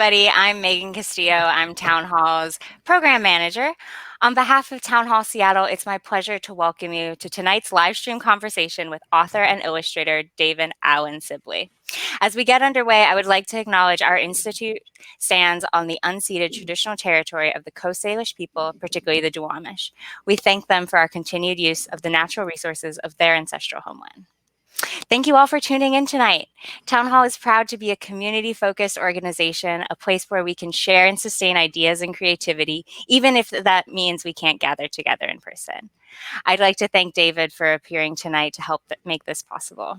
Everybody, I'm Megan Castillo. I'm Town Hall's program manager. On behalf of Town Hall Seattle, it's my pleasure to welcome you to tonight's live stream conversation with author and illustrator David Allen Sibley. As we get underway, I would like to acknowledge our institute stands on the unceded traditional territory of the Coast Salish people, particularly the Duwamish. We thank them for our continued use of the natural resources of their ancestral homeland. Thank you all for tuning in tonight. Town Hall is proud to be a community-focused organization, a place where we can share and sustain ideas and creativity, even if that means we can't gather together in person. I'd like to thank David for appearing tonight to help make this possible.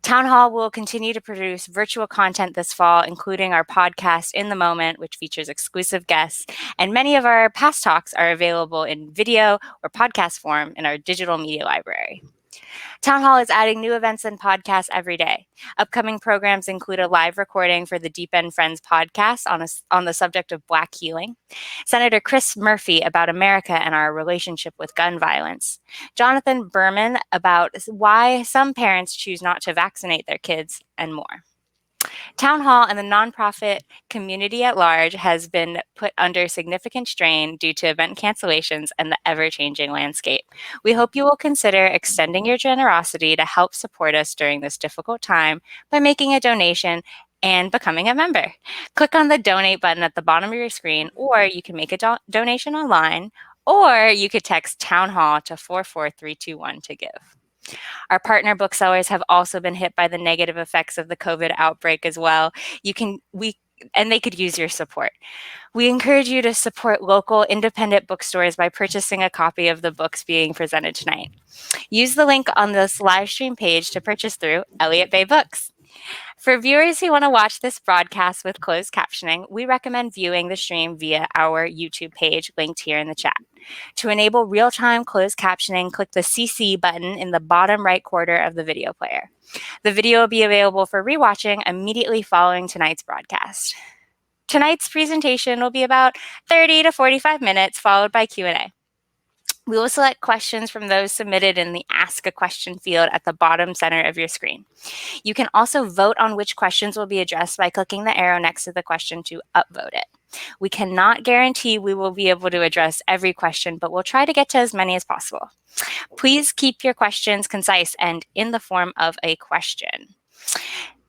Town Hall will continue to produce virtual content this fall, including our podcast In the Moment, which features exclusive guests, and many of our past talks are available in video or podcast form in our digital media library. Town Hall is adding new events and podcasts every day. Upcoming programs include a live recording for the Deep End Friends podcast on the subject of Black healing, Senator Chris Murphy about America and our relationship with gun violence, Jonathan Berman about why some parents choose not to vaccinate their kids, and more. Town Hall and the nonprofit community at large has been put under significant strain due to event cancellations and the ever-changing landscape. We hope you will consider extending your generosity to help support us during this difficult time by making a donation and becoming a member. Click on the donate button at the bottom of your screen, or you can make a donation online, or you could text Town Hall to 44321 to give. Our partner booksellers have also been hit by the negative effects of the COVID outbreak as well. And they could use your support. We encourage you to support local independent bookstores by purchasing a copy of the books being presented tonight. Use the link on this live stream page to purchase through Elliott Bay Books. For viewers who want to watch this broadcast with closed captioning, we recommend viewing the stream via our YouTube page linked here in the chat. To enable real-time closed captioning, click the CC button in the bottom right corner of the video player. The video will be available for rewatching immediately following tonight's broadcast. Tonight's presentation will be about 30 to 45 minutes, followed by Q&A. We will select questions from those submitted in the Ask a Question field at the bottom center of your screen. You can also vote on which questions will be addressed by clicking the arrow next to the question to upvote it. We cannot guarantee we will be able to address every question, but we'll try to get to as many as possible. Please keep your questions concise and in the form of a question.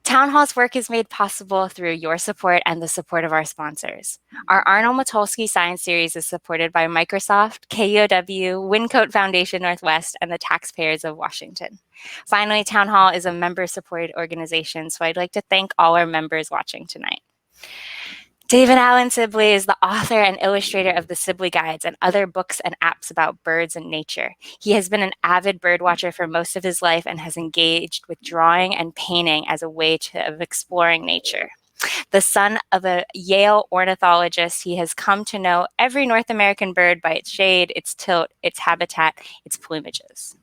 Town Hall's work is made possible through your support and the support of our sponsors. Our Arnold Matulski Science Series is supported by Microsoft, KUOW, Wyncote Foundation Northwest, and the taxpayers of Washington. Finally, Town Hall is a member-supported organization, so I'd like to thank all our members watching tonight. David Allen Sibley is the author and illustrator of the Sibley Guides and other books and apps about birds and nature. He has been an avid birdwatcher for most of his life and has engaged with drawing and painting as a way of exploring nature. The son of a Yale ornithologist, he has come to know every North American bird by its shade, its tilt, its habitat, its plumages.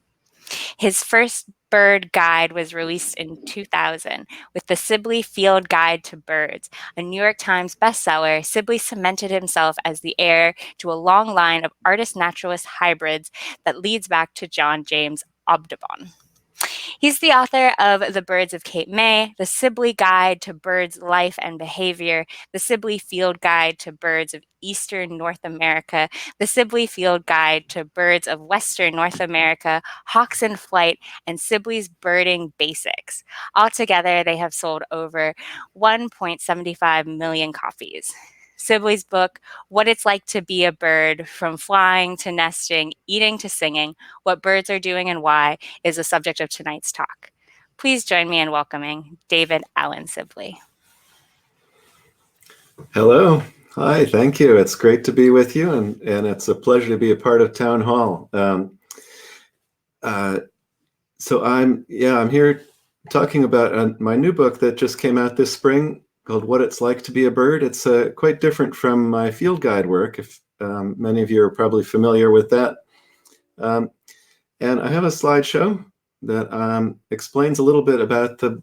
His first bird guide was released in 2000 with the Sibley Field Guide to Birds, a New York Times bestseller. Sibley cemented himself as the heir to a long line of artist-naturalist hybrids that leads back to John James Audubon. He's the author of The Birds of Cape May, The Sibley Guide to Birds' Life and Behavior, The Sibley Field Guide to Birds of Eastern North America, The Sibley Field Guide to Birds of Western North America, Hawks in Flight, and Sibley's Birding Basics. Altogether, they have sold over 1.75 million copies. Sibley's book, What It's Like to Be a Bird, From Flying to Nesting, Eating to Singing, What Birds Are Doing and Why, is the subject of tonight's talk. Please join me in welcoming David Allen Sibley. Hello. Hi, thank you. It's great to be with you, and it's a pleasure to be a part of Town Hall. So I'm here talking about my new book that just came out this spring, called What It's Like to Be a Bird. It's quite different from my field guide work, if many of you are probably familiar with that. And I have a slideshow that explains a little bit about the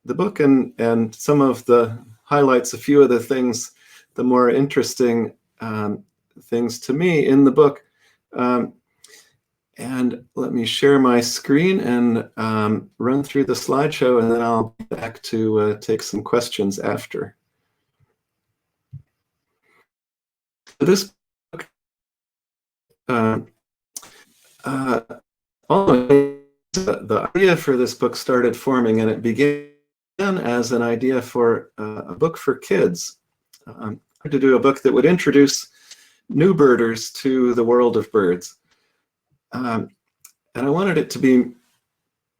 book and some of the highlights, a few of the things, the more interesting things to me in the book. And let me share my screen and run through the slideshow, and then I'll be back to take some questions after. this book, the idea for this book started forming, and it began as an idea for a book for kids. To do a book that would introduce new birders to the world of birds. And I wanted it to be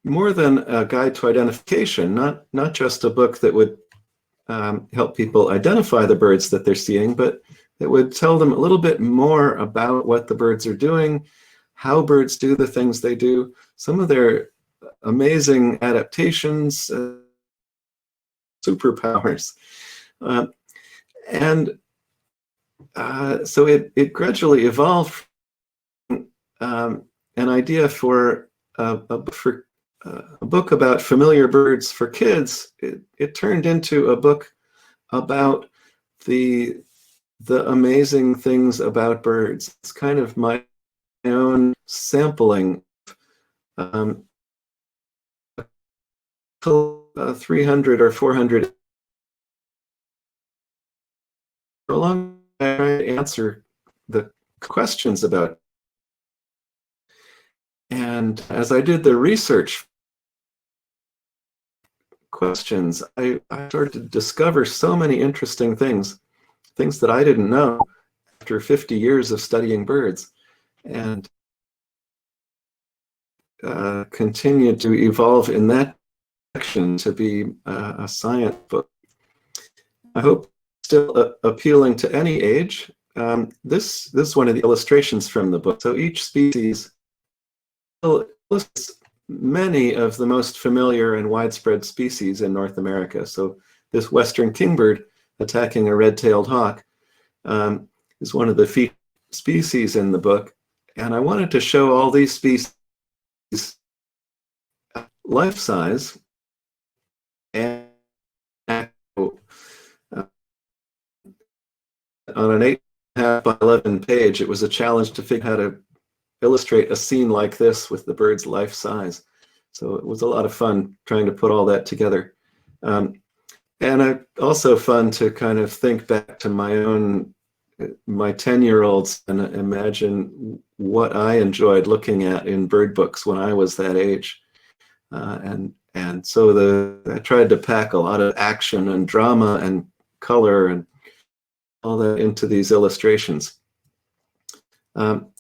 more than a guide to identification, not just a book that would help people identify the birds that they're seeing, but it would tell them a little bit more about what the birds are doing, how birds do the things they do, some of their amazing adaptations, superpowers. So it gradually evolved an idea for a book about familiar birds for kids. It turned into a book about the amazing things about birds. It's kind of my own sampling. 300 or 400 for a long time to answer the questions about. And as I did the research questions, I started to discover so many interesting things that I didn't know after 50 years of studying birds, and continued to evolve in that direction to be a science book. I hope still appealing to any age. This is one of the illustrations from the book. So each species lists many of the most familiar and widespread species in North America. So this western kingbird attacking a red-tailed hawk is one of the featured species in the book. And I wanted to show all these species life size and on an 8.5 by 11 page, it was a challenge to figure out how to illustrate a scene like this with the bird's life size. So it was a lot of fun trying to put all that together. And also fun to kind of think back to my 10-year-olds and imagine what I enjoyed looking at in bird books when I was that age. And so I tried to pack a lot of action and drama and color and all that into these illustrations. And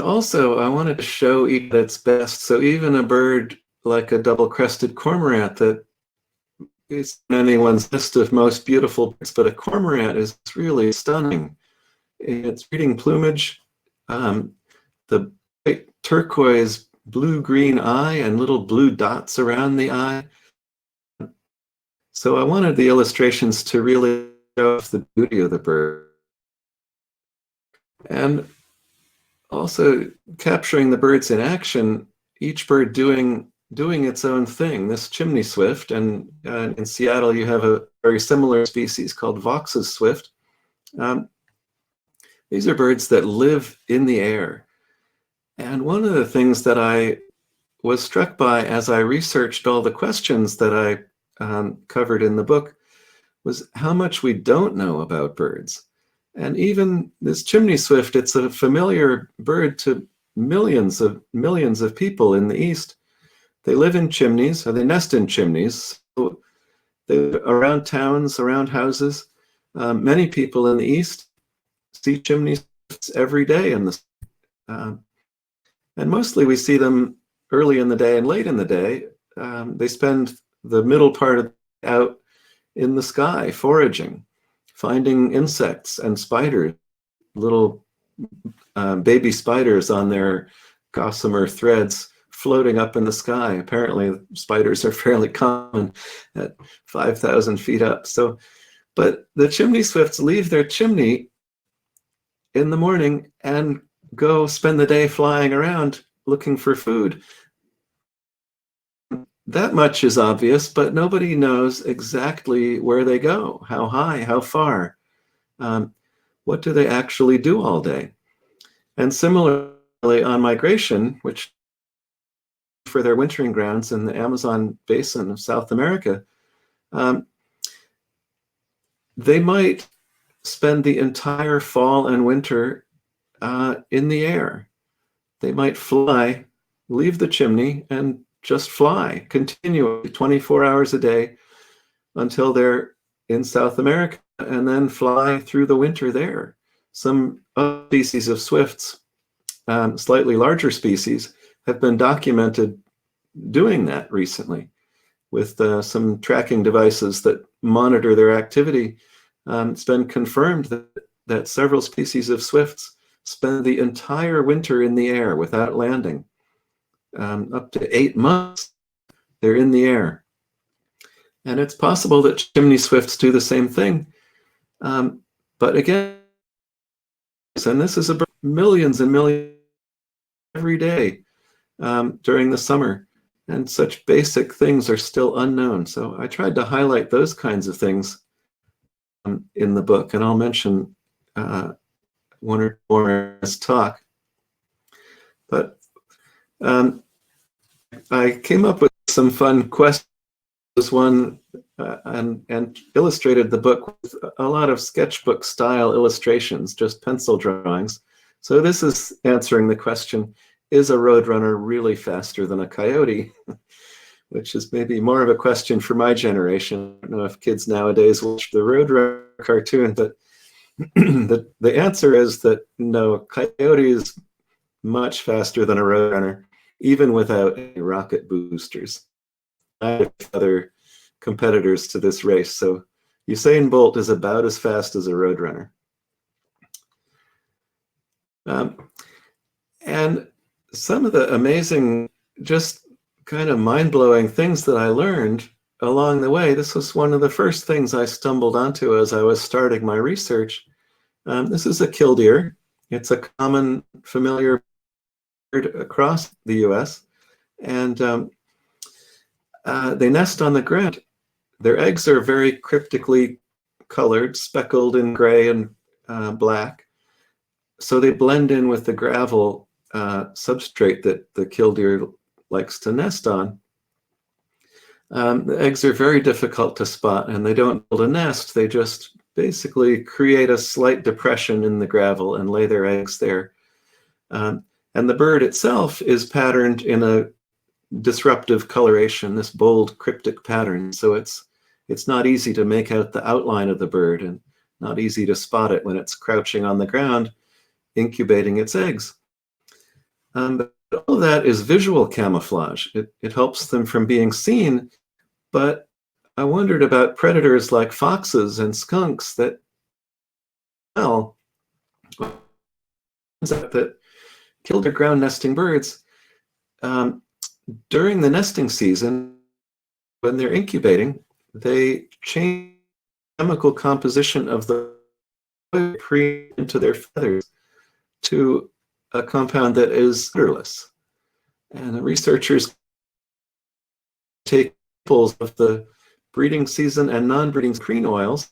also I wanted to show each at its best. So even a bird like a double-crested cormorant that is on anyone's list of most beautiful birds, but a cormorant is really stunning. Its breeding plumage, the bright turquoise blue-green eye and little blue dots around the eye. So I wanted the illustrations to really show off the beauty of the bird. And also capturing the birds in action, each bird doing its own thing. This chimney swift, and in Seattle you have a very similar species called Vox's swift. These are birds that live in the air. And one of the things that I was struck by as I researched all the questions that I covered in the book was how much we don't know about birds. And even this chimney swift, it's a familiar bird to millions of people in the East. They live in chimneys, or they nest in chimneys. So they're around towns, around houses. Many people in the East see chimney swifts every day in the and mostly we see them early in the day and late in the day. They spend the middle part of out in the sky foraging, finding insects and spiders, little baby spiders on their gossamer threads floating up in the sky. Apparently spiders are fairly common at 5,000 feet up. So, but the chimney swifts leave their chimney in the morning and go spend the day flying around looking for food. That much is obvious, but nobody knows exactly where they go, how high, how far. What do they actually do all day? And similarly on migration, which for their wintering grounds in the Amazon basin of South America, they might spend the entire fall and winter in the air. They might fly, leave the chimney, and just fly continually 24 hours a day until they're in South America, and then fly through the winter there. Some other species of swifts, slightly larger species, have been documented doing that recently with some tracking devices that monitor their activity. It's been confirmed that several species of swifts spend the entire winter in the air without landing. Up to 8 months, they're in the air. And it's possible that chimney swifts do the same thing. But again, and this is about millions and millions every day during the summer. And such basic things are still unknown. So I tried to highlight those kinds of things in the book, and I'll mention one or more in this talk. But I came up with some fun questions. One and illustrated the book with a lot of sketchbook style illustrations, just pencil drawings. So this is answering the question, is a roadrunner really faster than a coyote? Which is maybe more of a question for my generation. I don't know if kids nowadays watch the Roadrunner cartoon, but the answer is that no, a coyote is much faster than a roadrunner, even without any rocket boosters. Other competitors to this race. So Usain Bolt is about as fast as a roadrunner. And some of the amazing, just kind of mind-blowing things that I learned along the way, this was one of the first things I stumbled onto as I was starting my research. This is a killdeer. It's a common, familiar bird across the US. And they nest on the ground. Their eggs are very cryptically colored, speckled in gray and black. So they blend in with the gravel substrate that the killdeer likes to nest on. The eggs are very difficult to spot, and they don't build a nest. They just basically create a slight depression in the gravel and lay their eggs there. And the bird itself is patterned in a disruptive coloration, this bold cryptic pattern. So it's not easy to make out the outline of the bird, and not easy to spot it when it's crouching on the ground, incubating its eggs. But all of that is visual camouflage. It helps them from being seen, but I wondered about predators like foxes and skunks that, well, that kill their ground nesting birds. During the nesting season, when they're incubating, they change the chemical composition of the pre into their feathers to a compound that is odorless. And the researchers take samples of the breeding season and non-breeding preen oils,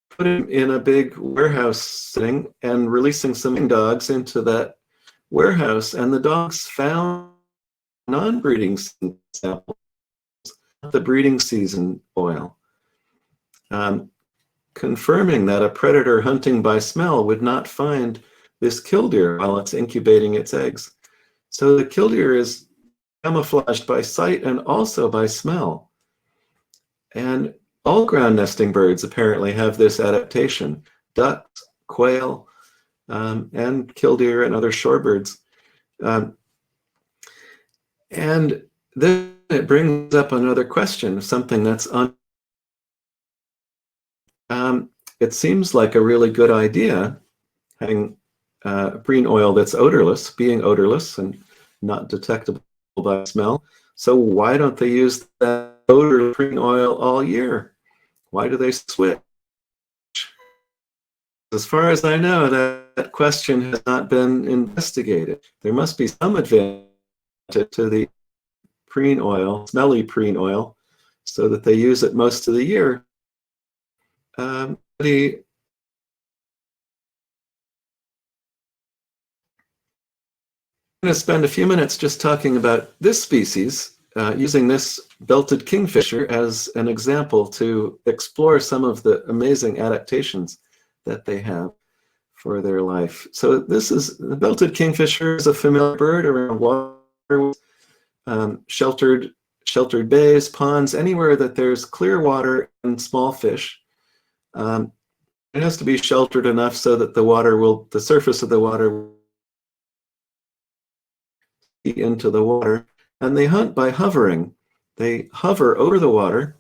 put them in a big warehouse setting, and releasing some dogs into that warehouse, and the dogs found non-breeding samples, the breeding season oil, confirming that a predator hunting by smell would not find this killdeer while it's incubating its eggs. So the killdeer is camouflaged by sight and also by smell. And all ground nesting birds apparently have this adaptation. Ducks, quail, and killdeer and other shorebirds. And then it brings up another question, something that's it seems like a really good idea, having preen oil that's odorless, being odorless and not detectable by smell. So why don't they use that odor preen oil all year? Why do they switch? As far as I know, that question has not been investigated. There must be some advantage to the preen oil, smelly preen oil, so that they use it most of the year. I'm going to spend a few minutes just talking about this species, using this belted kingfisher as an example to explore some of the amazing adaptations that they have for their life. So this is the belted kingfisher is a familiar bird around water, sheltered bays, ponds, anywhere that there's clear water and small fish. It has to be sheltered enough so that the surface of the water will be into the water. And they hunt by hovering. They hover over the water,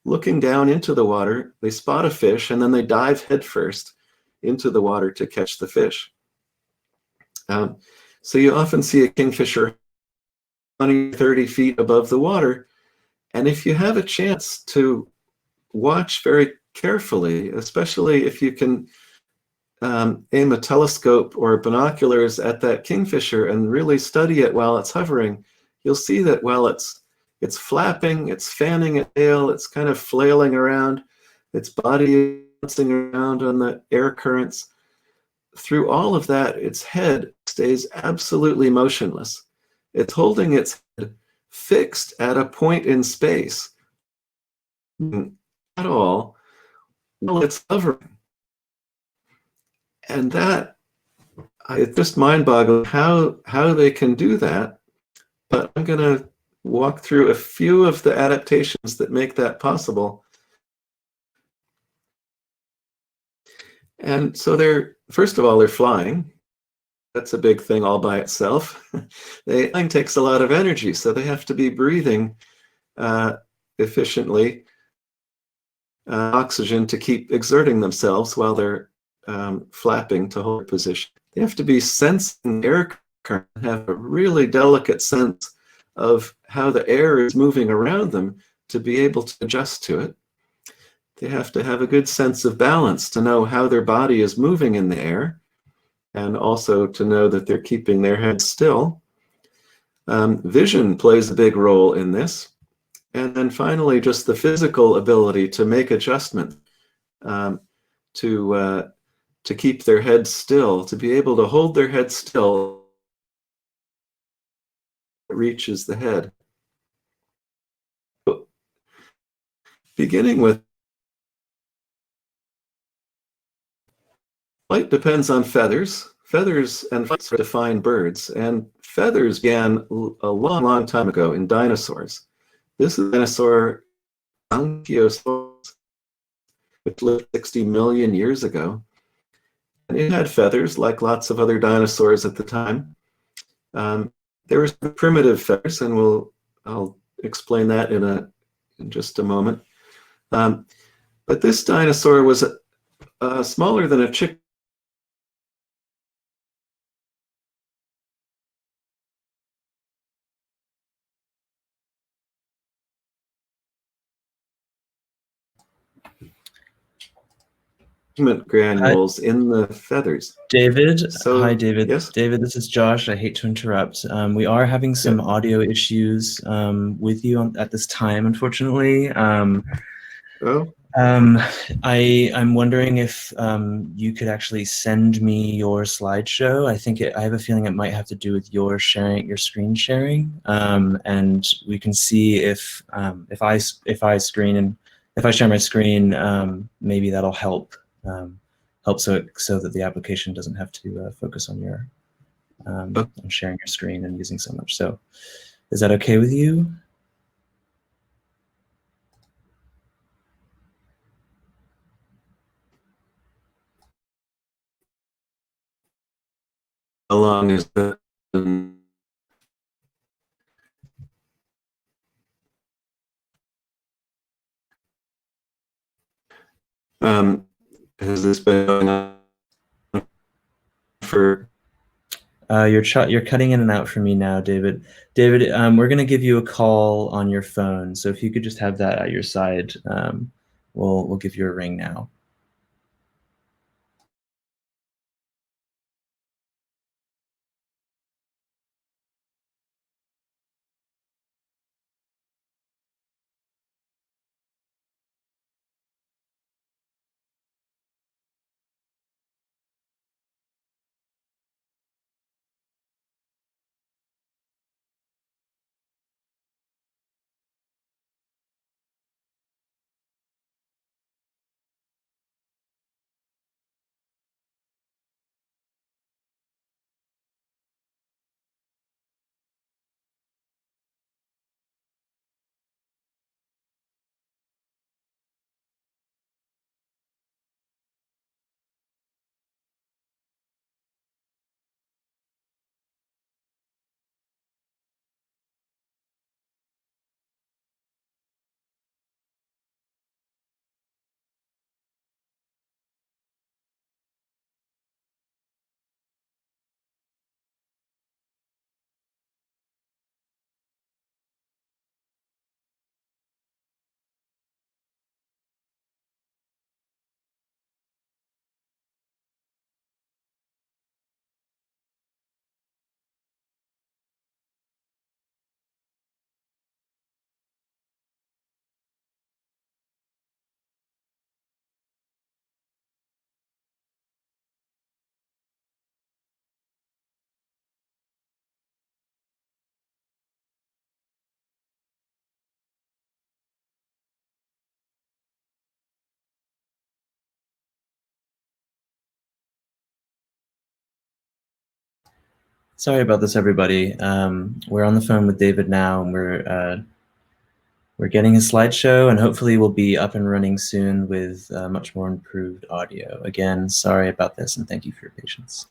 looking down into the water. They spot a fish, and then they dive headfirst into the water to catch the fish. So you often see a kingfisher 20, 30 feet above the water. And if you have a chance to watch very carefully, especially if you can aim a telescope or binoculars at that kingfisher and really study it while it's hovering, you'll see that while it's flapping, it's fanning its tail, it's kind of flailing around, its body bouncing around on the air currents. Through all of that, its head stays absolutely motionless. It's holding its head fixed at a point in space at all while it's hovering. And that, it's just mind-boggling how they can do that. But I'm going to walk through a few of the adaptations that make that possible. And so first of all, they're flying. That's a big thing all by itself. Flying takes a lot of energy, so they have to be breathing efficiently oxygen to keep exerting themselves while they're flapping to hold position. They have to be sensing air current, have a really delicate sense of how the air is moving around them to be able to adjust to it. They have to have a good sense of balance to know how their body is moving in the air, and also to know that they're keeping their head still. Vision plays a big role in this. And then finally, just the physical ability to make adjustment, to keep their head still, to be able to hold their head still, reaches the head. Beginning with flight depends on feathers. Feathers and flights define birds, and feathers began a long, long time ago in dinosaurs. This is a dinosaur, Ankylosaurus, which lived 60 million years ago. And it had feathers like lots of other dinosaurs at the time. There were primitive feathers, and I'll explain that in just a moment. But this dinosaur was smaller than a chick. Hi, Granules in the feathers. David. So, Hi, David. yes? David, this is Josh. I hate to interrupt. We are having some audio issues with you at this time, unfortunately. Oh, I'm wondering if you could actually send me your slideshow. I have a feeling it might have to do with your screen sharing, and we can see if I share my screen, maybe that'll help. So that the application doesn't have to focus on your on sharing your screen and using so much. So is that okay with you? how long is that? Has this been going on for? You're cutting in and out for me now, David. David, we're going to give you a call on your phone. So if you could just have that at your side, we'll give you a ring now. Sorry about this, everybody. We're on the phone with David now, and we're getting a slideshow, and hopefully we'll be up and running soon with much more improved audio. Again, sorry about this, and thank you for your patience.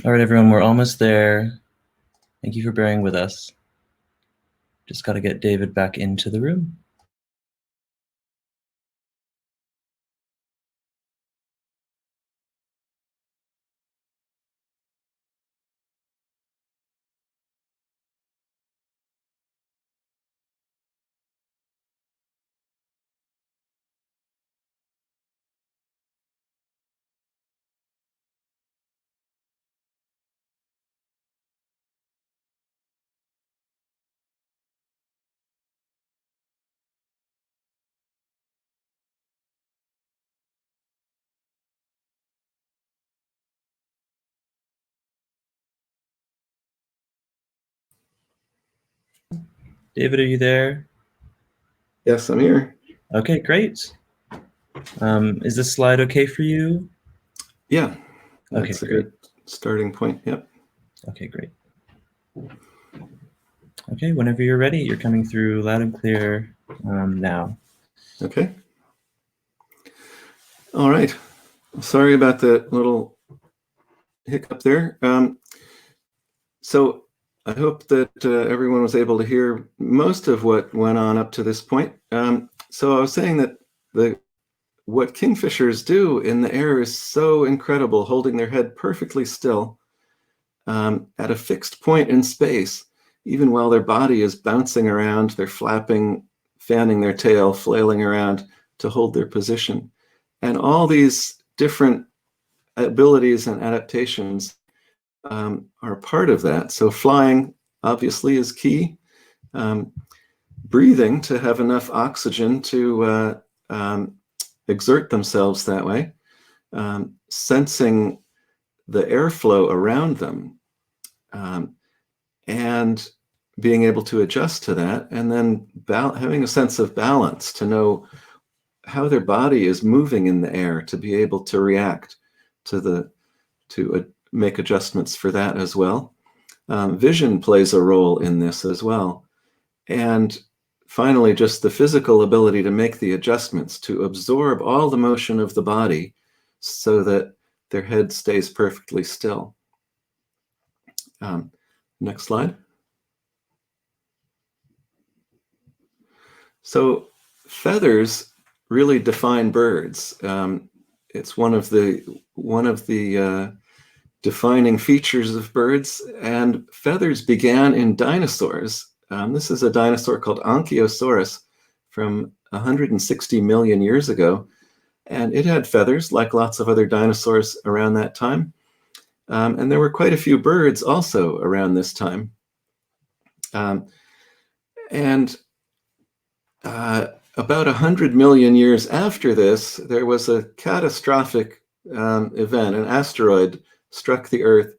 All right, everyone, we're almost there. Thank you for bearing with us. Just got to get David back into the room. David, are you there? Yes, I'm here. Okay, great. Is this slide okay for you? Yeah, Okay, that's a great. good starting point. Yep. Okay, great. Okay, whenever you're ready, you're coming through loud and clear now. Okay. All right. Sorry about the little hiccup there. So I hope that everyone was able to hear most of what went on up to this point. So I was saying that what kingfishers do in the air is so incredible, holding their head perfectly still at a fixed point in space, even while their body is bouncing around, they're flapping, fanning their tail, flailing around to hold their position. And all these different abilities and adaptations are part of that. So flying obviously is key. Breathing to have enough oxygen to exert themselves that way. Sensing the airflow around them and being able to adjust to that, and then having a sense of balance to know how their body is moving in the air to be able to react to make adjustments for that as well. Vision plays a role in this as well. And finally, just the physical ability to make the adjustments, to absorb all the motion of the body so that their head stays perfectly still. Next slide. So feathers really define birds. It's one of the defining features of birds, and feathers began in dinosaurs. This is a dinosaur called Ankylosaurus from 160 million years ago, and it had feathers like lots of other dinosaurs around that time. And there were quite a few birds also around this time. About 100 million years after this, there was a catastrophic event. An asteroid struck the Earth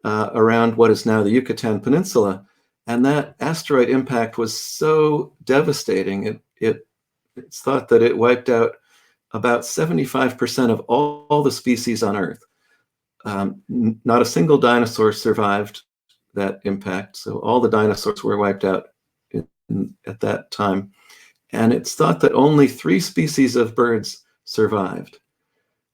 around what is now the Yucatan Peninsula. And that asteroid impact was so devastating, it's thought that it wiped out about 75% of all the species on Earth. Not a single dinosaur survived that impact. So all the dinosaurs were wiped out at that time. And it's thought that only 3 species of birds survived.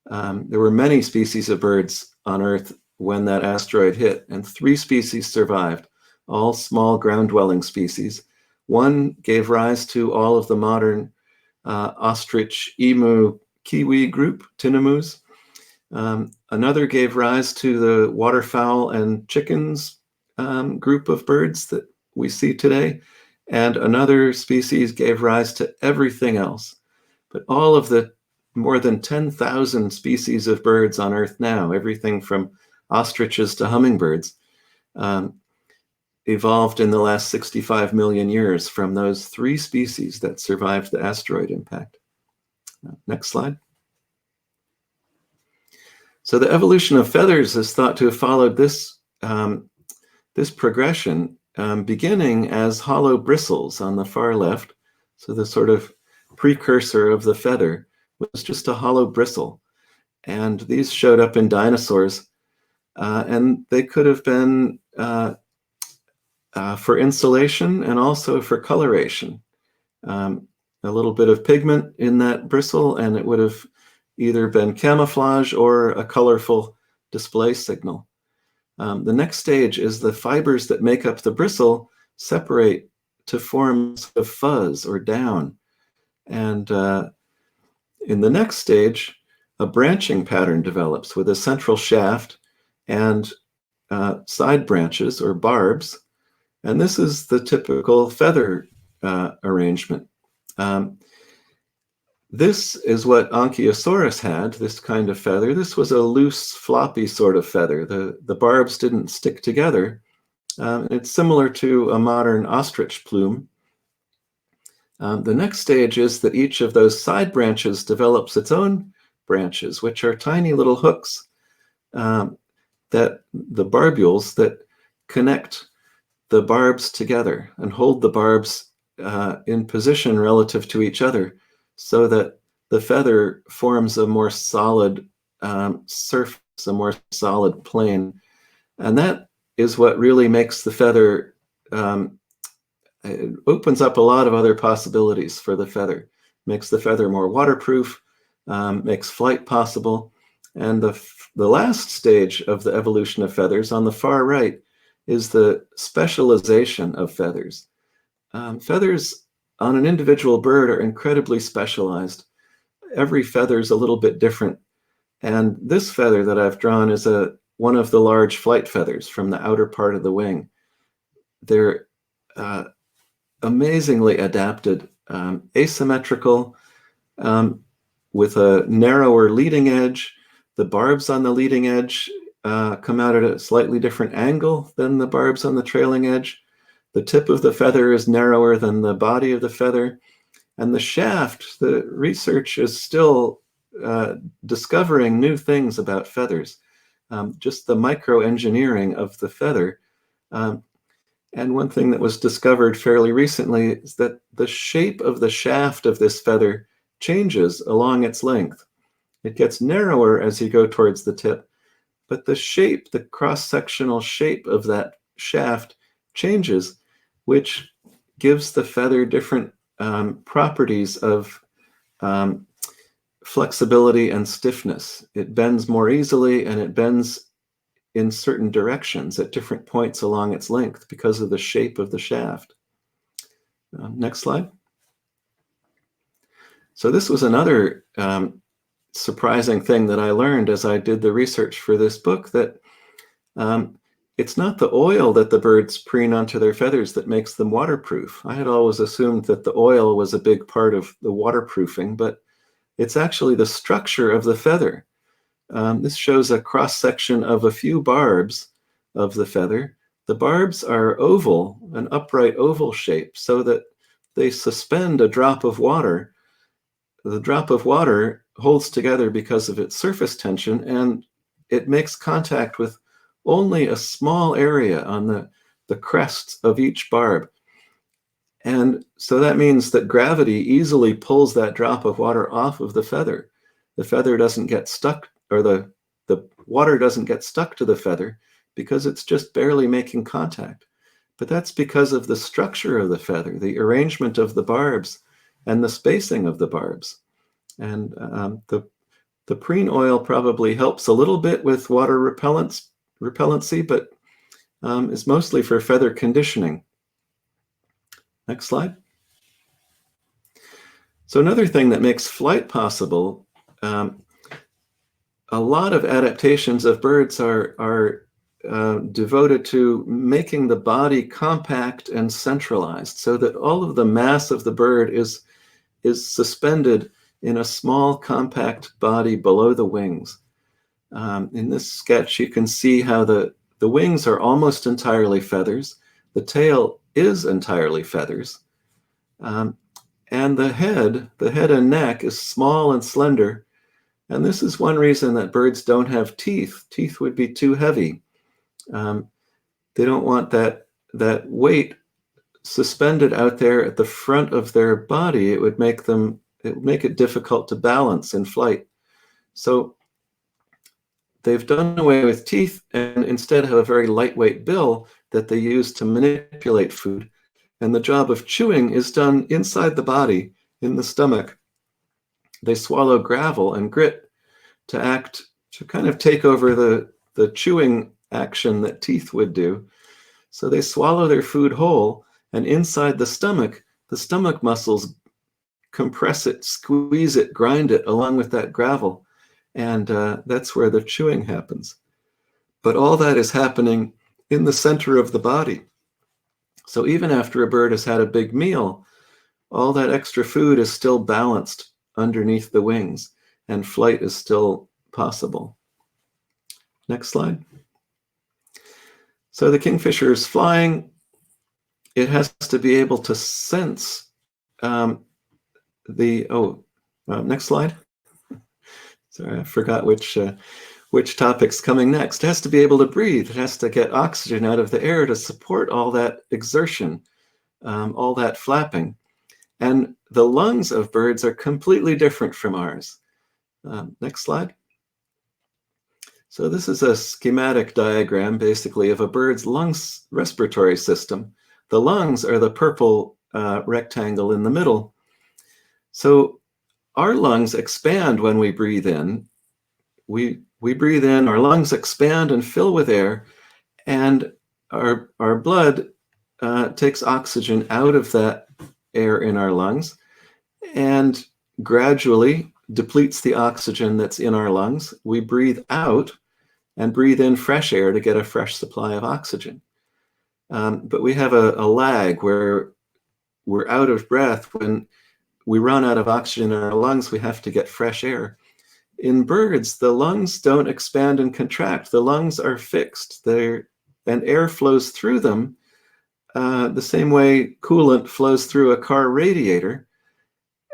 There were many species of birds on Earth when that asteroid hit, and 3 species survived, all small ground-dwelling species. One gave rise to all of the modern ostrich, emu, kiwi group, tinamous. Another gave rise to the waterfowl and chickens group of birds that we see today. And another species gave rise to everything else. But all of the more than 10,000 species of birds on Earth now, everything from ostriches to hummingbirds, evolved in the last 65 million years from those 3 species that survived the asteroid impact. Next slide. So the evolution of feathers is thought to have followed this progression, beginning as hollow bristles on the far left. So the sort of precursor of the feather was just a hollow bristle. And these showed up in dinosaurs. And they could have been for insulation and also for coloration. A little bit of pigment in that bristle, and it would have either been camouflage or a colorful display signal. The next stage is the fibers that make up the bristle separate to form a fuzz or down. And in the next stage, a branching pattern develops with a central shaft and side branches or barbs. And this is the typical feather arrangement. This is what Ankylosaurus had, this kind of feather. This was a loose, floppy sort of feather. The barbs didn't stick together. It's similar to a modern ostrich plume. The next stage is that each of those side branches develops its own branches, which are tiny little hooks, that the barbules that connect the barbs together and hold the barbs in position relative to each other, so that the feather forms a more solid surface, a more solid plane. And that is what really makes the feather, it opens up a lot of other possibilities for the feather. Makes the feather more waterproof, makes flight possible. And the last stage of the evolution of feathers on the far right is the specialization of feathers. Feathers on an individual bird are incredibly specialized. Every feather is a little bit different. And this feather that I've drawn is one of the large flight feathers from the outer part of the wing. They're amazingly adapted, asymmetrical, with a narrower leading edge. The barbs on the leading edge come out at a slightly different angle than the barbs on the trailing edge. The tip of the feather is narrower than the body of the feather. And the shaft, the research is still discovering new things about feathers, just the microengineering of the feather. And one thing that was discovered fairly recently is that the shape of the shaft of this feather changes along its length. It gets narrower as you go towards the tip, but the shape, the cross-sectional shape of that shaft changes, which gives the feather different properties of flexibility and stiffness. It bends more easily, and it bends in certain directions at different points along its length because of the shape of the shaft. Next slide. So this was another surprising thing that I learned as I did the research for this book, that it's not the oil that the birds preen onto their feathers that makes them waterproof. I had always assumed that the oil was a big part of the waterproofing, but it's actually the structure of the feather. This shows a cross-section of a few barbs of the feather. The barbs are oval, an upright oval shape, so that they suspend a drop of water. The drop of water holds together because of its surface tension, and it makes contact with only a small area on the crests of each barb. And so that means that gravity easily pulls that drop of water off of the feather. The feather doesn't get stuck, or the water doesn't get stuck to the feather because it's just barely making contact. But that's because of the structure of the feather, the arrangement of the barbs, and the spacing of the barbs. And the preen oil probably helps a little bit with water repellency, but is mostly for feather conditioning. Next slide. So another thing that makes flight possible, a lot of adaptations of birds are devoted to making the body compact and centralized, so that all of the mass of the bird is suspended in a small, compact body below the wings. In this sketch, you can see how the wings are almost entirely feathers. The tail is entirely feathers. And the head and neck is small and slender. And this is one reason that birds don't have teeth. Teeth would be too heavy. They don't want that weight suspended out there at the front of their body. It would make it difficult to balance in flight. So they've done away with teeth and instead have a very lightweight bill that they use to manipulate food. And the job of chewing is done inside the body, in the stomach. They swallow gravel and grit to kind of take over the chewing action that teeth would do. So they swallow their food whole, and inside the stomach muscles compress it, squeeze it, grind it along with that gravel. And that's where the chewing happens. But all that is happening in the center of the body. So even after a bird has had a big meal, all that extra food is still balanced underneath the wings, and flight is still possible. Next slide. So the kingfisher is flying. It has to be able to sense next slide. Sorry, I forgot which topic's coming next. It has to be able to breathe. It has to get oxygen out of the air to support all that exertion, all that flapping. And the lungs of birds are completely different from ours. Next slide. So this is a schematic diagram, basically, of a bird's lungs respiratory system. The lungs are the purple rectangle in the middle. So our lungs expand when we breathe in. We breathe in, our lungs expand and fill with air, and our blood takes oxygen out of that air in our lungs and gradually depletes the oxygen that's in our lungs. We breathe out and breathe in fresh air to get a fresh supply of oxygen. But we have a lag where we're out of breath. When we run out of oxygen in our lungs, we have to get fresh air. In birds, the lungs don't expand and contract. The lungs are fixed, and air flows through them the same way coolant flows through a car radiator.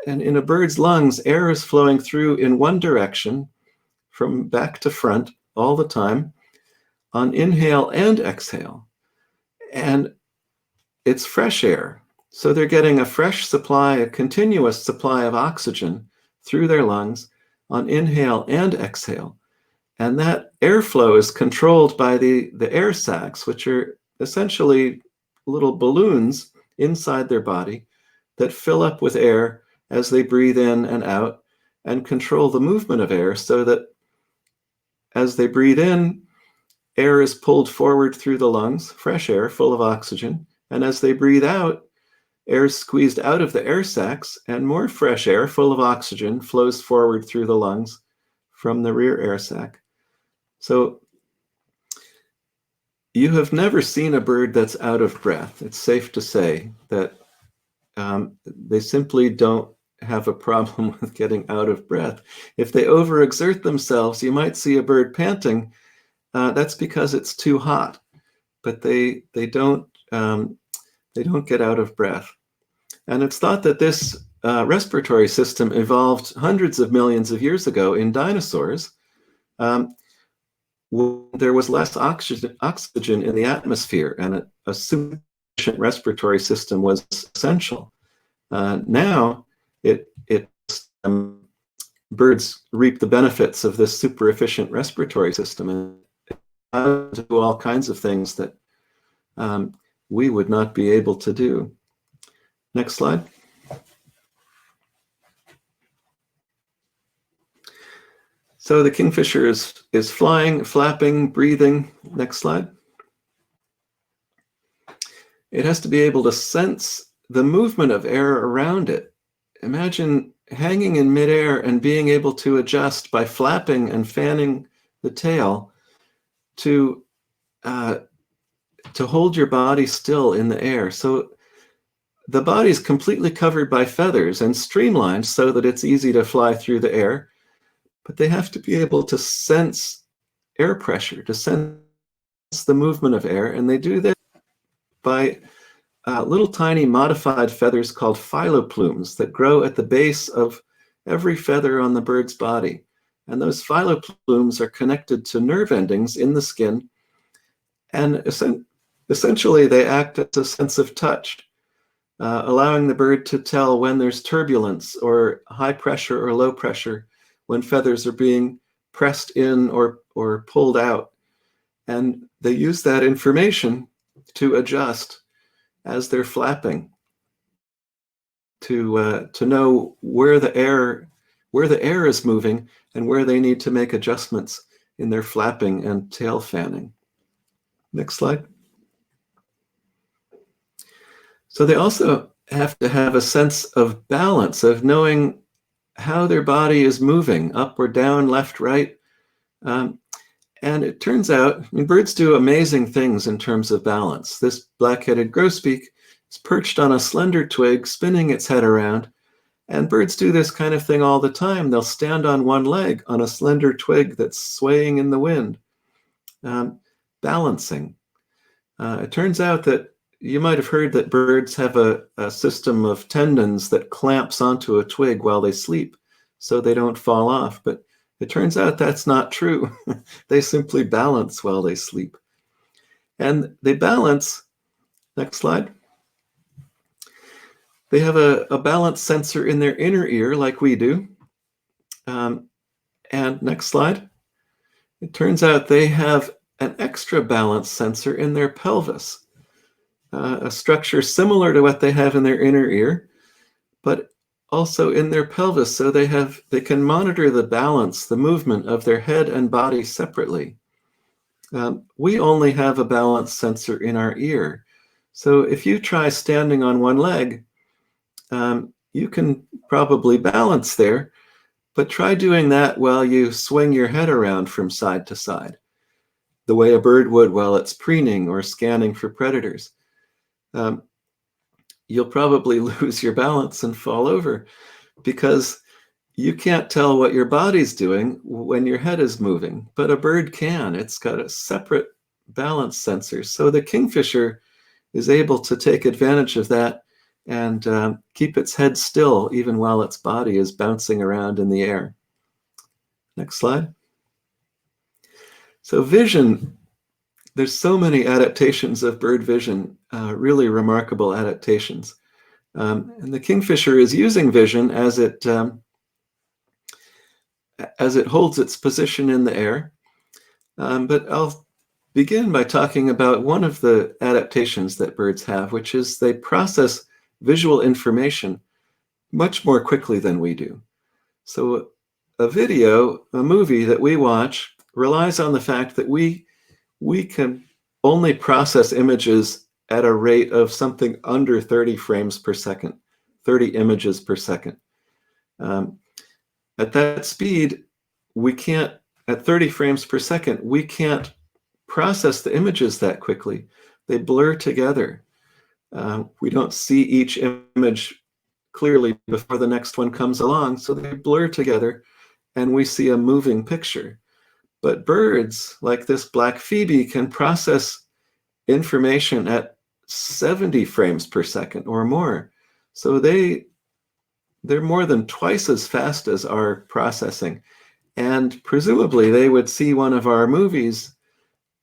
And in a bird's lungs, air is flowing through in one direction from back to front all the time on inhale and exhale. And it's fresh air. So they're getting a fresh supply, a continuous supply of oxygen through their lungs on inhale and exhale. And that airflow is controlled by the air sacs, which are essentially little balloons inside their body that fill up with air as they breathe in and out and control the movement of air, so that as they breathe in, air is pulled forward through the lungs, fresh air full of oxygen. And as they breathe out, air is squeezed out of the air sacs and more fresh air full of oxygen flows forward through the lungs from the rear air sac. So you have never seen a bird that's out of breath. It's safe to say that they simply don't have a problem with getting out of breath. If they overexert themselves, you might see a bird panting. That's because it's too hot, but they don't get out of breath. And it's thought that this respiratory system evolved hundreds of millions of years ago in dinosaurs. When there was less oxygen in the atmosphere, and a sufficient respiratory system was essential. Now, birds reap the benefits of this super efficient respiratory system and do all kinds of things that we would not be able to do. Next slide. So the kingfisher is flying, flapping, breathing. Next slide. It has to be able to sense the movement of air around it. Imagine hanging in midair and being able to adjust by flapping and fanning the tail to hold your body still in the air. So the body is completely covered by feathers and streamlined so that it's easy to fly through the air. But they have to be able to sense air pressure, to sense the movement of air. And they do this by little tiny modified feathers called phyloplumes that grow at the base of every feather on the bird's body. And those phyloplumes are connected to nerve endings in the skin. And essentially, they act as a sense of touch, allowing the bird to tell when there's turbulence or high pressure or low pressure, when feathers are being pressed in or pulled out. And they use that information to adjust as they're flapping, to know where the air is moving and where they need to make adjustments in their flapping and tail fanning. Next slide. So they also have to have a sense of balance, of knowing how their body is moving, up or down, left, right. And it turns out, I mean, birds do amazing things in terms of balance. This black-headed grosbeak is perched on a slender twig, spinning its head around. And birds do this kind of thing all the time. They'll stand on one leg on a slender twig that's swaying in the wind, balancing. It turns out that you might have heard that birds have a system of tendons that clamps onto a twig while they sleep so they don't fall off. But it turns out that's not true. They simply balance while they sleep. And they balance, next slide. They have a balance sensor in their inner ear like we do. And next slide. It turns out they have an extra balance sensor in their pelvis, a structure similar to what they have in their inner ear, but also in their pelvis, so they can monitor the balance, the movement of their head and body separately. We only have a balance sensor in our ear. So if you try standing on one leg, you can probably balance there, but try doing that while you swing your head around from side to side, the way a bird would while it's preening or scanning for predators. You'll probably lose your balance and fall over because you can't tell what your body's doing when your head is moving, but a bird can. It's got a separate balance sensor. So the kingfisher is able to take advantage of that and keep its head still even while its body is bouncing around in the air. Next slide. So vision, there's so many adaptations of bird vision, really remarkable adaptations. And the kingfisher is using vision as it holds its position in the air. But I'll begin by talking about one of the adaptations that birds have, which is they process visual information much more quickly than we do. So a video, a movie that we watch, relies on the fact that we can only process images at a rate of something under 30 frames per second, 30 images per second. At that speed, we can't, at 30 frames per second, we can't process the images that quickly. They blur together. We don't see each image clearly before the next one comes along, so they blur together and we see a moving picture. But birds, like this black phoebe, can process information at 70 frames per second or more. So they're more than twice as fast as our processing. And presumably they would see one of our movies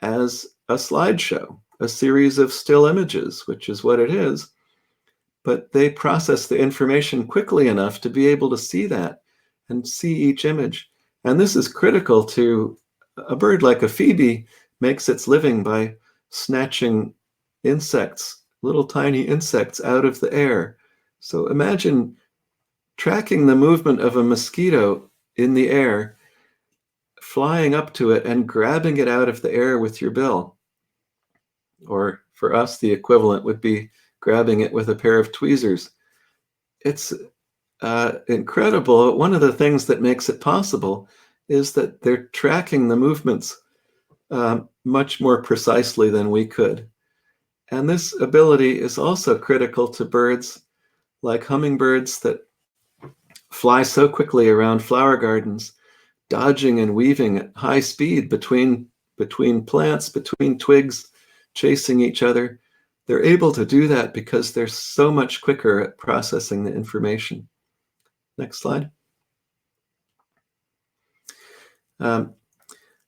as a slideshow, a series of still images, which is what it is. But they process the information quickly enough to be able to see that and see each image. And this is critical to a bird like a phoebe makes its living by snatching insects, little tiny insects out of the air. So imagine tracking the movement of a mosquito in the air, flying up to it and grabbing it out of the air with your bill. Or for us, the equivalent would be grabbing it with a pair of tweezers. It's incredible. One of the things that makes it possible is that they're tracking the movements much more precisely than we could. And this ability is also critical to birds like hummingbirds that fly so quickly around flower gardens, dodging and weaving at high speed between plants, between twigs, chasing each other. They're able to do that because they're so much quicker at processing the information. Next slide.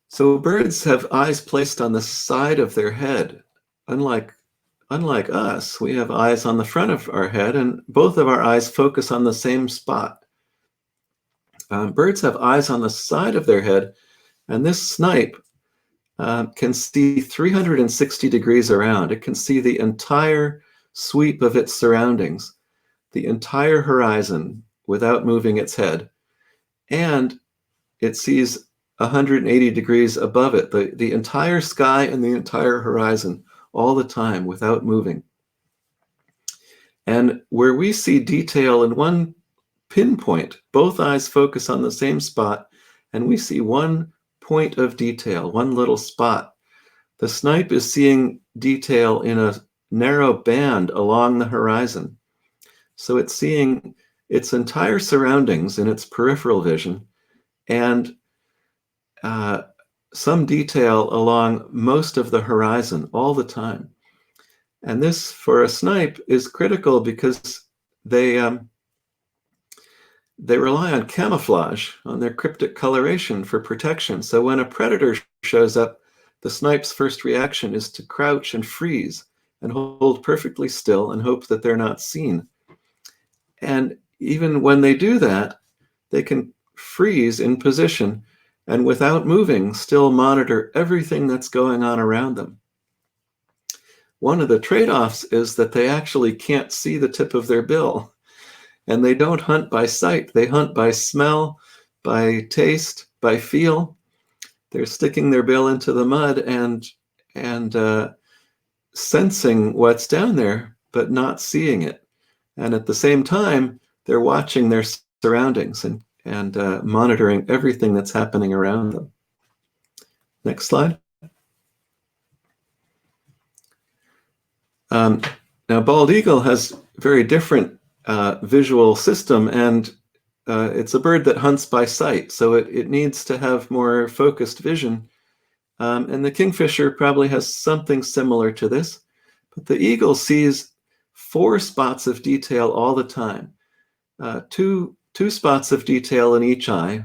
So birds have eyes placed on the side of their head. Unlike us, we have eyes on the front of our head, and both of our eyes focus on the same spot. Birds have eyes on the side of their head, and this snipe can see 360 degrees around. It can see the entire sweep of its surroundings, the entire horizon without moving its head. And it sees 180 degrees above it, the entire sky and the entire horizon, all the time without moving. And where we see detail in one pinpoint, both eyes focus on the same spot, and we see one point of detail, one little spot. The snipe is seeing detail in a narrow band along the horizon. So it's seeing its entire surroundings in its peripheral vision, and some detail along most of the horizon all the time. And this, for a snipe, is critical because they rely on camouflage, on their cryptic coloration for protection. So when a predator shows up, the snipe's first reaction is to crouch and freeze and hold perfectly still and hope that they're not seen. And even when they do that, they can freeze in position and without moving still monitor everything that's going on around them. One of the trade-offs is that they actually can't see the tip of their bill. And they don't hunt by sight. They hunt by smell, by taste, by feel. They're sticking their bill into the mud and sensing what's down there, but not seeing it. And at the same time, they're watching their surroundings and monitoring everything that's happening around them. Next slide. Now, bald eagle has very different visual system, and it's a bird that hunts by sight, so it needs to have more focused vision. And the kingfisher probably has something similar to this, but the eagle sees 4 spots of detail all the time. Two spots of detail in each eye,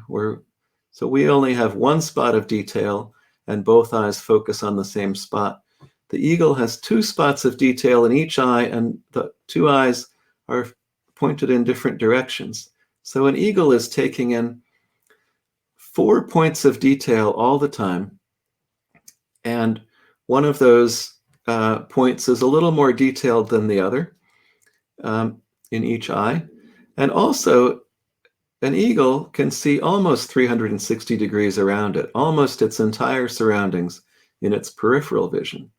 so we only have 1 spot of detail, and both eyes focus on the same spot. The eagle has 2 spots of detail in each eye, and the 2 eyes are pointed in different directions. So an eagle is taking in 4 points of detail all the time, and one of those points is a little more detailed than the other in each eye. And also, an eagle can see almost 360 degrees around it, almost its entire surroundings in its peripheral vision.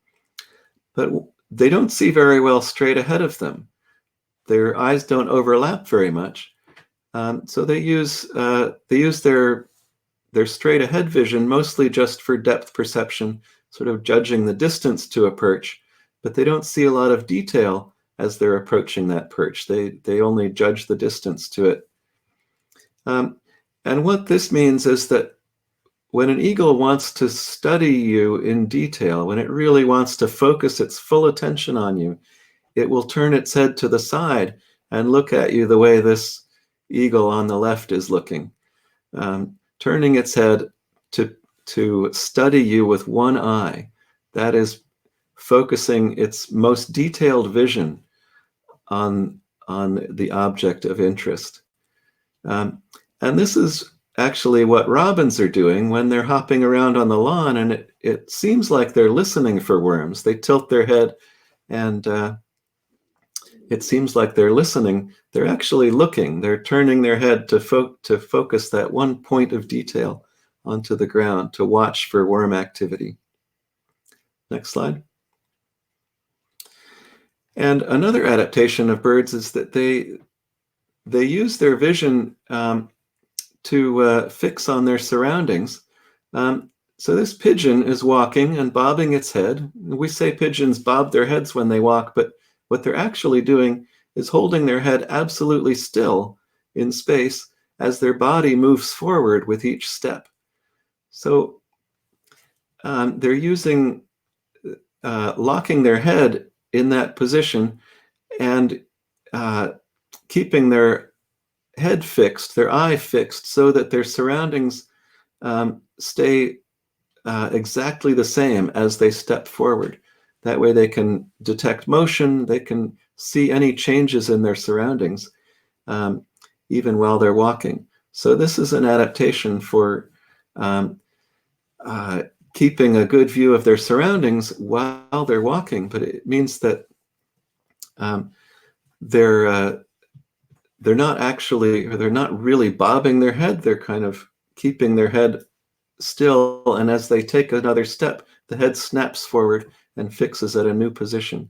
But they don't see very well straight ahead of them. Their eyes don't overlap very much. So they use their straight ahead vision mostly just for depth perception, sort of judging the distance to a perch, but they don't see a lot of detail as they're approaching that perch. They only judge the distance to it. And what this means is that when an eagle wants to study you in detail, when it really wants to focus its full attention on you, it will turn its head to the side and look at you the way this eagle on the left is looking, turning its head to study you with one eye. That is focusing its most detailed vision on the object of interest. And this is actually what robins are doing when they're hopping around on the lawn, and it seems like they're listening for worms. They tilt their head, and it seems like they're listening. They're actually looking. They're turning their head to focus that one point of detail onto the ground to watch for worm activity. Next slide. And another adaptation of birds is that they use their vision to fix on their surroundings. So this pigeon is walking and bobbing its head. We say pigeons bob their heads when they walk, but what they're actually doing is holding their head absolutely still in space as their body moves forward with each step. So they're using locking their head in that position and keeping their head fixed, their eye fixed, so that their surroundings stay exactly the same as they step forward. That way they can detect motion, they can see any changes in their surroundings, even while they're walking. So this is an adaptation for keeping a good view of their surroundings while they're walking, but it means that they're not really bobbing their head. They're kind of keeping their head still, and as they take another step, the head snaps forward and fixes at a new position.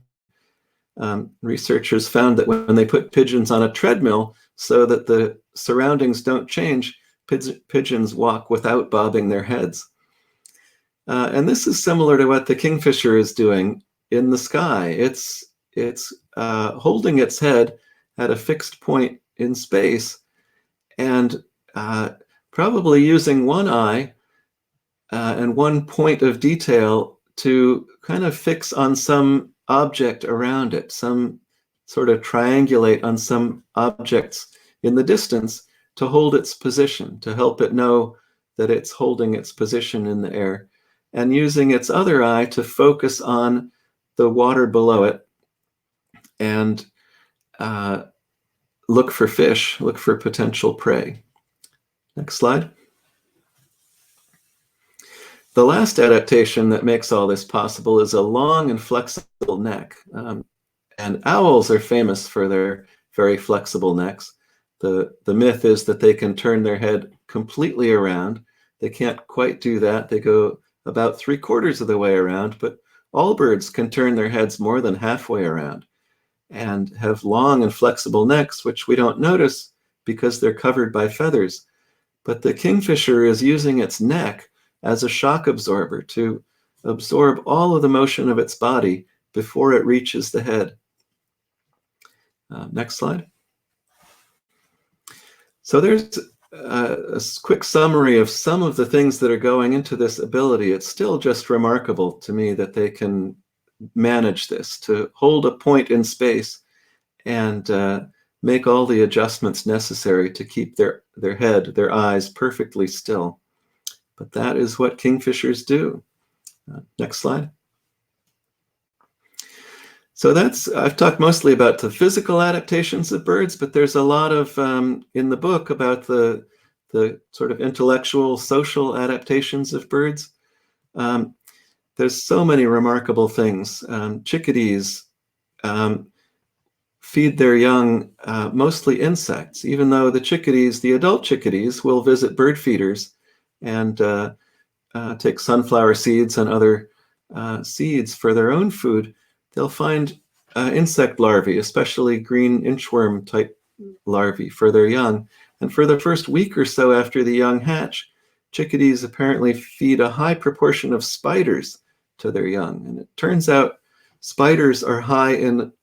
Researchers found that when they put pigeons on a treadmill so that the surroundings don't change, pigeons walk without bobbing their heads. And this is similar to what the kingfisher is doing in the sky. It's holding its head at a fixed point in space and probably using one eye and one point of detail to kind of fix on some object around it, some sort of triangulate on some objects in the distance to hold its position, to help it know that it's holding its position in the air, and using its other eye to focus on the water below it and look for fish, look for potential prey. Next slide. The last adaptation that makes all this possible is a long and flexible neck. And owls are famous for their very flexible necks. The myth is that they can turn their head completely around. They can't quite do that. They go about 3/4 of the way around, but all birds can turn their heads more than halfway around and have long and flexible necks, which we don't notice because they're covered by feathers. But the kingfisher is using its neck as a shock absorber to absorb all of the motion of its body before it reaches the head. Next slide. So there's a quick summary of some of the things that are going into this ability. It's still just remarkable to me that they can manage this, to hold a point in space and make all the adjustments necessary to keep their head, their eyes perfectly still. But that is what kingfishers do. Next slide. So I've talked mostly about the physical adaptations of birds, but there's a lot of, in the book, about the sort of intellectual, social adaptations of birds. There's so many remarkable things. Chickadees feed their young mostly insects, even though the adult chickadees will visit bird feeders and take sunflower seeds and other seeds for their own food. They'll find insect larvae, especially green inchworm type larvae for their young. And for the first week or so after the young hatch, chickadees apparently feed a high proportion of spiders to their young. And it turns out spiders are high in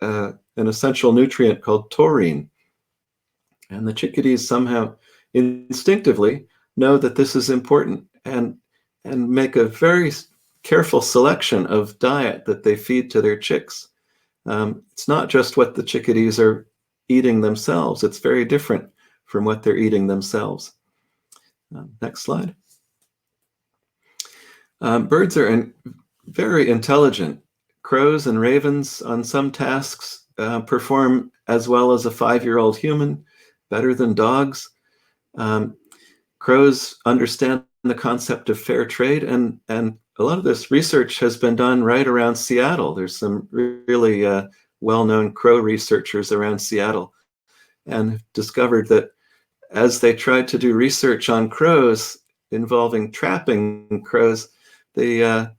an essential nutrient called taurine. And the chickadees somehow instinctively know that this is important and make a very careful selection of diet that they feed to their chicks. It's not just what the chickadees are eating themselves. It's very different from what they're eating themselves. Next slide. Birds are very intelligent. Crows and ravens on some tasks perform as well as a 5-year-old human, better than dogs. Crows understand the concept of fair trade, and a lot of this research has been done right around Seattle. There's some really well-known crow researchers around Seattle and discovered that as they tried to do research on crows involving trapping crows, the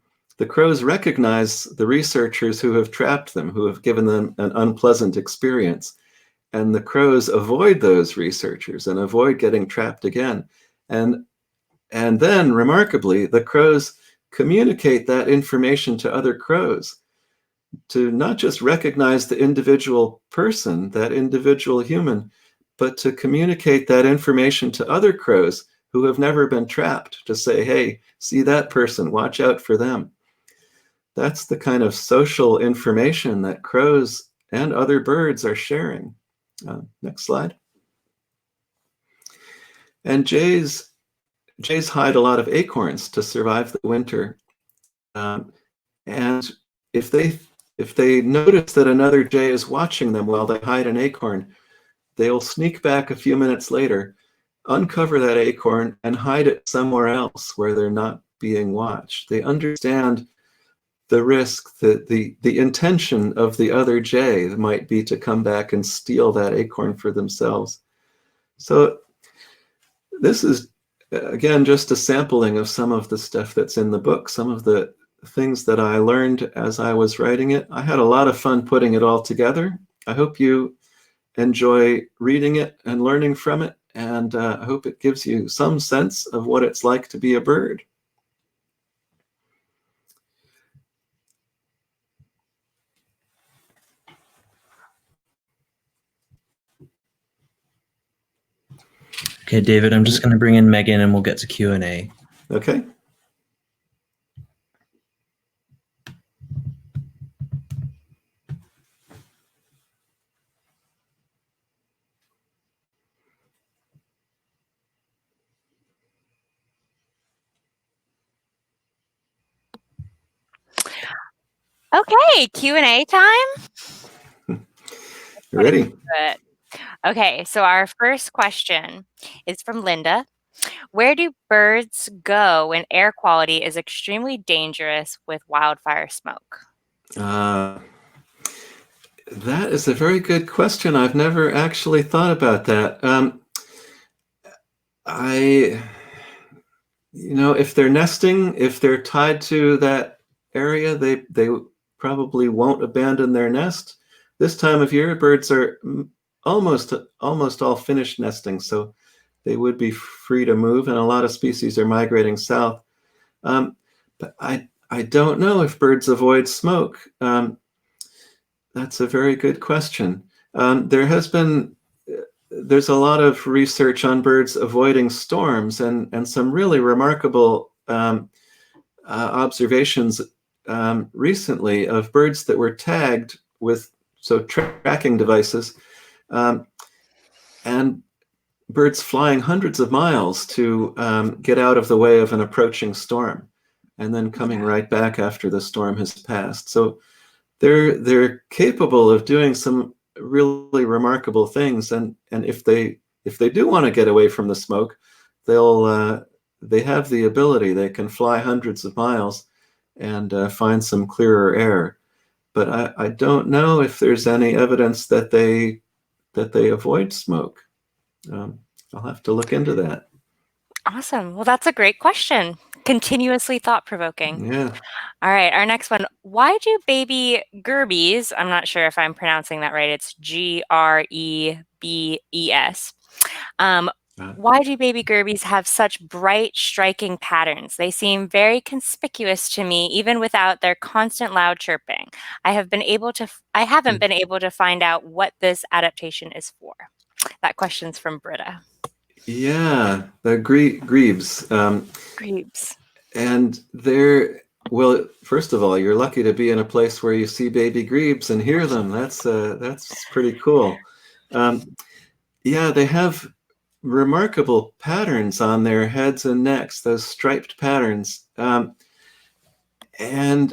crows recognize the researchers who have trapped them, who have given them an unpleasant experience. And the crows avoid those researchers and avoid getting trapped again. And then, remarkably, the crows communicate that information to other crows, to not just recognize the individual person, that individual human, but to communicate that information to other crows who have never been trapped, to say, hey, see that person, watch out for them. That's the kind of social information that crows and other birds are sharing. Next slide. And jays hide a lot of acorns to survive the winter. And if they notice that another jay is watching them while they hide an acorn, they'll sneak back a few minutes later, uncover that acorn, and hide it somewhere else where they're not being watched. They understand the risk, that the intention of the other jay might be to come back and steal that acorn for themselves. So this is again, just a sampling of some of the stuff that's in the book, some of the things that I learned as I was writing it. I had a lot of fun putting it all together. I hope you enjoy reading it and learning from it, and I hope it gives you some sense of what it's like to be a bird. Okay, David, I'm just going to bring in Megan and we'll get to Q&A. Okay. Okay, Q&A time. Ready? Okay, so our first question is from Linda. Where do birds go when air quality is extremely dangerous with wildfire smoke? That is a very good question. I've never actually thought about that. If they're nesting, if they're tied to that area, they probably won't abandon their nest. This time of year, birds are almost all finished nesting, so they would be free to move, and a lot of species are migrating south. But I don't know if birds avoid smoke. That's a very good question. There's a lot of research on birds avoiding storms, and some really remarkable observations recently of birds that were tagged with tracking devices, and birds flying hundreds of miles to get out of the way of an approaching storm, and then coming right back after the storm has passed. So they're capable of doing some really remarkable things, and if they do want to get away from the smoke, they have the ability. They can fly hundreds of miles and find some clearer air. But I don't know if there's any evidence that they avoid smoke. I'll have to look into that. Awesome. Well, that's a great question. Continuously thought-provoking. Yeah. All right, our next one. Why do baby gerbies, I'm not sure if I'm pronouncing that right, it's Grebes. Why do baby gerbies have such bright, striking patterns? They seem very conspicuous to me, even without their constant loud chirping. I haven't been able to find out what this adaptation is for. That question's from Britta. Yeah, the grebes. Grebes. And well, first of all, you're lucky to be in a place where you see baby grebes and hear them. That's pretty cool. Yeah, they have remarkable patterns on their heads and necks, those striped patterns. And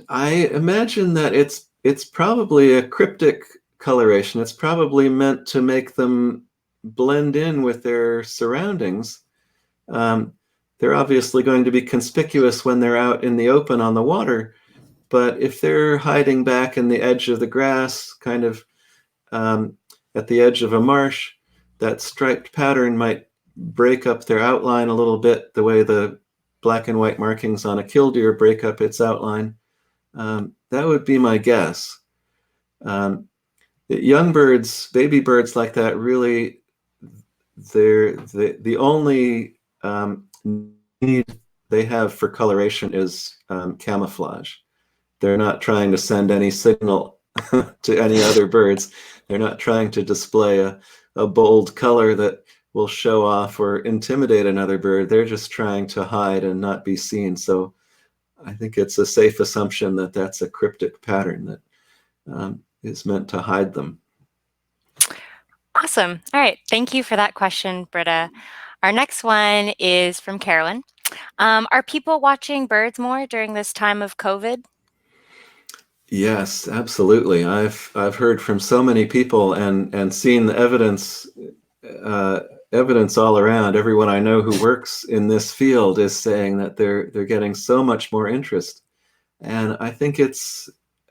I imagine that it's probably a cryptic coloration. It's probably meant to make them blend in with their surroundings. They're obviously going to be conspicuous when they're out in the open on the water, but if they're hiding back in the edge of the grass, kind of at the edge of a marsh, that striped pattern might break up their outline a little bit, the way the black and white markings on a killdeer break up its outline. That would be my guess. Young birds, baby birds like that, really, the only need they have for coloration is camouflage. They're not trying to send any signal to any other birds. They're not trying to display a bold color that will show off or intimidate another bird. They're just trying to hide and not be seen. So I think it's a safe assumption that that's a cryptic pattern that is meant to hide them. Awesome. All right. Thank you for that question, Britta. Our next one is from Carolyn. Are people watching birds more during this time of COVID? Yes, absolutely. I've heard from so many people and seen the evidence all around. Everyone I know who works in this field is saying that they're getting so much more interest, and I think it's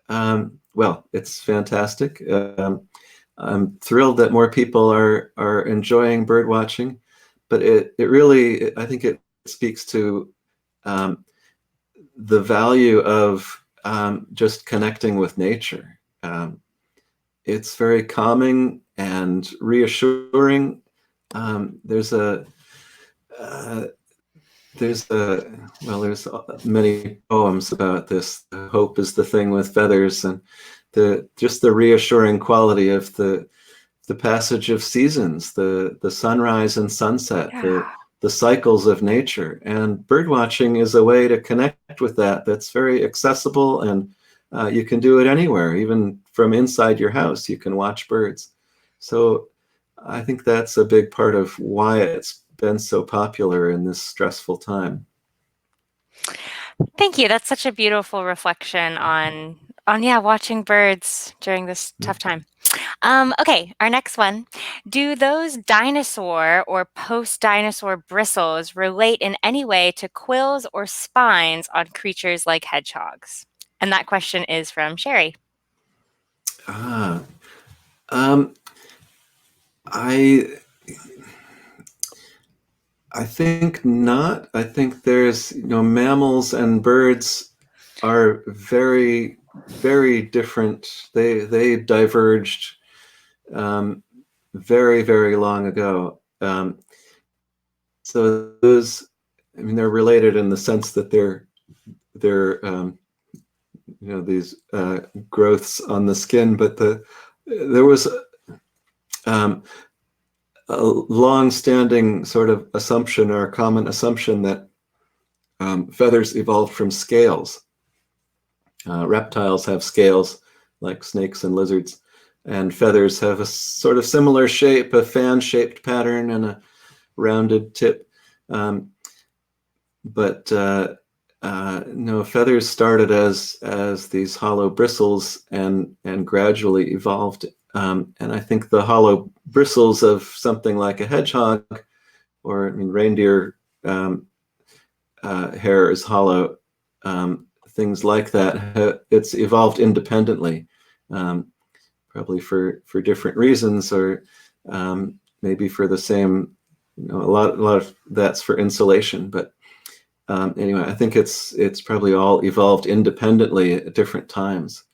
it's fantastic. I'm thrilled that more people are enjoying bird watching, but it really, I think it speaks to the value of just connecting with nature. It's very calming and reassuring. There's many poems about this. Hope is the thing with feathers, and just the reassuring quality of the passage of seasons, the sunrise and sunset, the cycles of nature. And bird watching is a way to connect with that that's very accessible, and you can do it anywhere, even from inside your house, you can watch birds. So I think that's a big part of why it's been so popular in this stressful time. Thank you. That's such a beautiful reflection on watching birds during this tough time. Okay, our next one. Do those dinosaur or post-dinosaur bristles relate in any way to quills or spines on creatures like hedgehogs? And that question is from Sherry. I think not. I think there's, mammals and birds are very, very different. They diverged very, very long ago. So those, they're related in the sense that they're these growths on the skin, but there was a long-standing sort of assumption, or a common assumption, that feathers evolved from scales. Reptiles have scales like snakes and lizards, and feathers have a sort of similar shape, a fan-shaped pattern and a rounded tip. But no, feathers started as these hollow bristles and gradually evolved. And I think the hollow bristles of something like a hedgehog, or reindeer hair is hollow, things like that, it's evolved independently, probably for different reasons, or maybe for the same. A lot of that's for insulation, but anyway, I think it's probably all evolved independently at different times.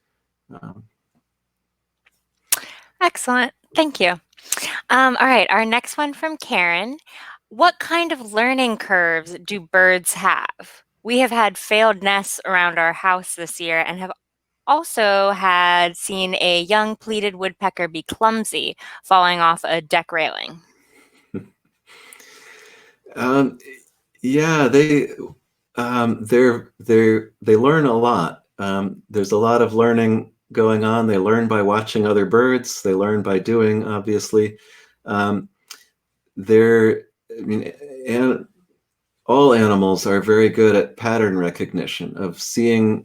Excellent. Thank you. All right, our next one from Karen. What kind of learning curves do birds have? We have had failed nests around our house this year and have also had seen a young pleated woodpecker be clumsy, falling off a deck railing. Yeah, they learn a lot. There's a lot of learning going on. They learn by watching other birds. They learn by doing, obviously. All animals are very good at pattern recognition, of seeing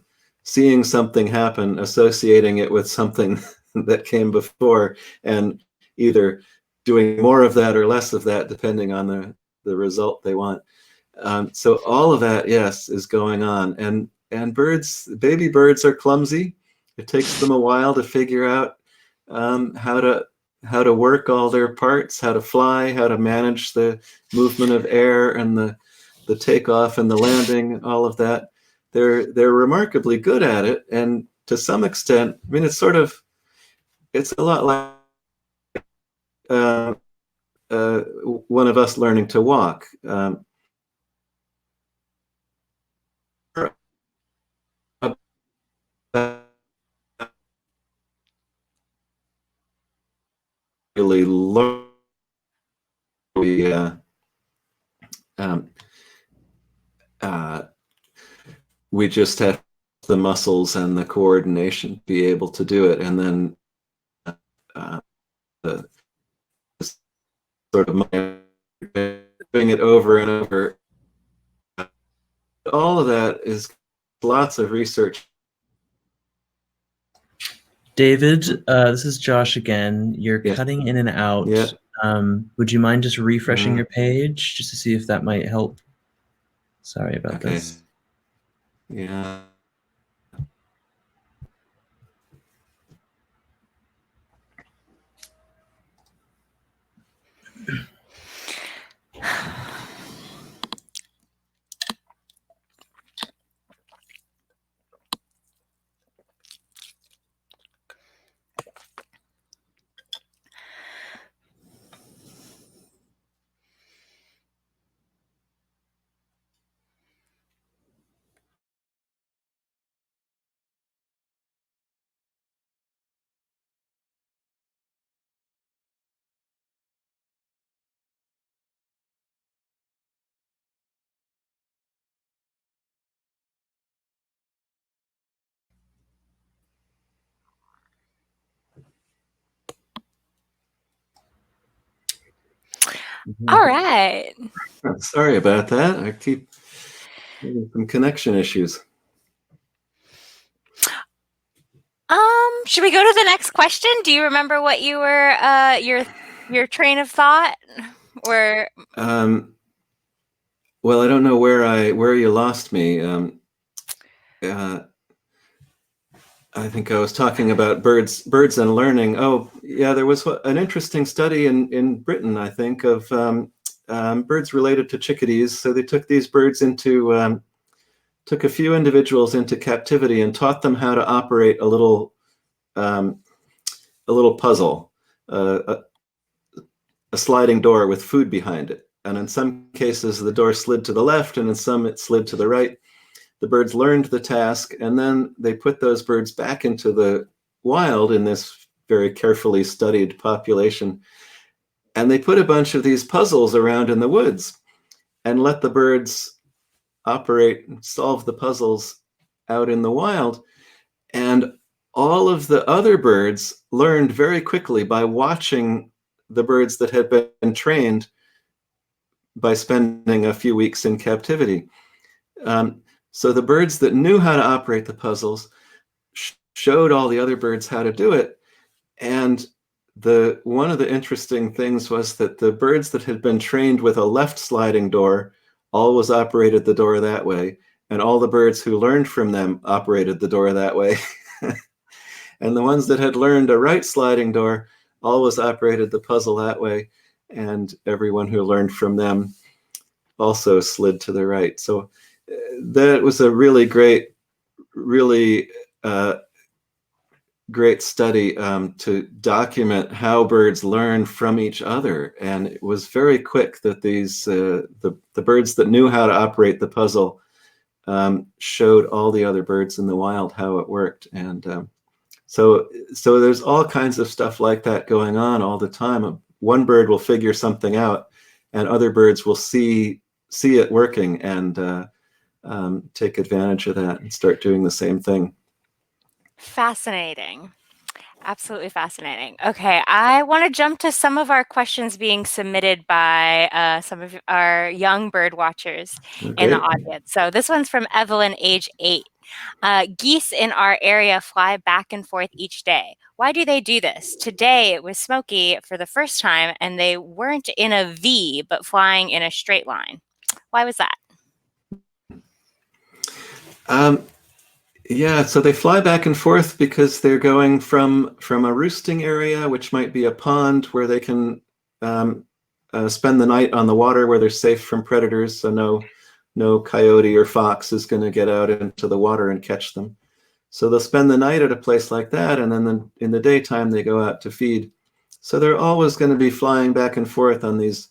something happen, associating it with something that came before, and either doing more of that or less of that, depending on the result they want. So all of that, yes, is going on. And baby birds are clumsy. It takes them a while to figure out how to work all their parts, how to fly, how to manage the movement of air and the takeoff and the landing, all of that. They're remarkably good at it, and to some extent, it's a lot like one of us learning to walk. Really learn. We just have the muscles and the coordination to be able to do it, and then the sort of doing it over and over. All of that is lots of research. David, this is Josh again. You're cutting in and out. Yeah. Would you mind just refreshing your page just to see if that might help? Sorry about this. Yeah. Mhm. All right. Sorry about that. I keep having some connection issues. Should we go to the next question? Do you remember what you were your train of thought? Or Well, I don't know where you lost me. Uh, I think I was talking about birds and learning. Oh, yeah, there was an interesting study in Britain, I think, of birds related to chickadees. So they took these birds took a few individuals into captivity and taught them how to operate um, a little puzzle, a sliding door with food behind it. And in some cases, the door slid to the left, and in some, it slid to the right. The birds learned the task, and then they put those birds back into the wild in this very carefully studied population. And they put a bunch of these puzzles around in the woods and let the birds operate and solve the puzzles out in the wild. And all of the other birds learned very quickly by watching the birds that had been trained by spending a few weeks in captivity. So the birds that knew how to operate the puzzles showed all the other birds how to do it. And one of the interesting things was that the birds that had been trained with a left sliding door always operated the door that way. And all the birds who learned from them operated the door that way. And the ones that had learned a right sliding door always operated the puzzle that way. And everyone who learned from them also slid to the right. So that was a really great study to document how birds learn from each other. And it was very quick that these the birds that knew how to operate the puzzle showed all the other birds in the wild how it worked. And so there's all kinds of stuff like that going on all the time. One bird will figure something out, and other birds will see it working and take advantage of that and start doing the same thing. fascinating. Absolutely fascinating. Okay, I want to jump to some of our questions being submitted by some of our young bird watchers in the Great. audience. So this one's from Evelyn, age 8. Geese in our area fly back and forth each day. Why do they do this? Today it was smoky for the first time, and they weren't in a V, but flying in a straight line. Why was that? Yeah, so they fly back and forth because they're going from a roosting area, which might be a pond where they can spend the night on the water where they're safe from predators, so no coyote or fox is going to get out into the water and catch them. So they'll spend the night at a place like that, and then in the daytime they go out to feed. So they're always going to be flying back and forth on these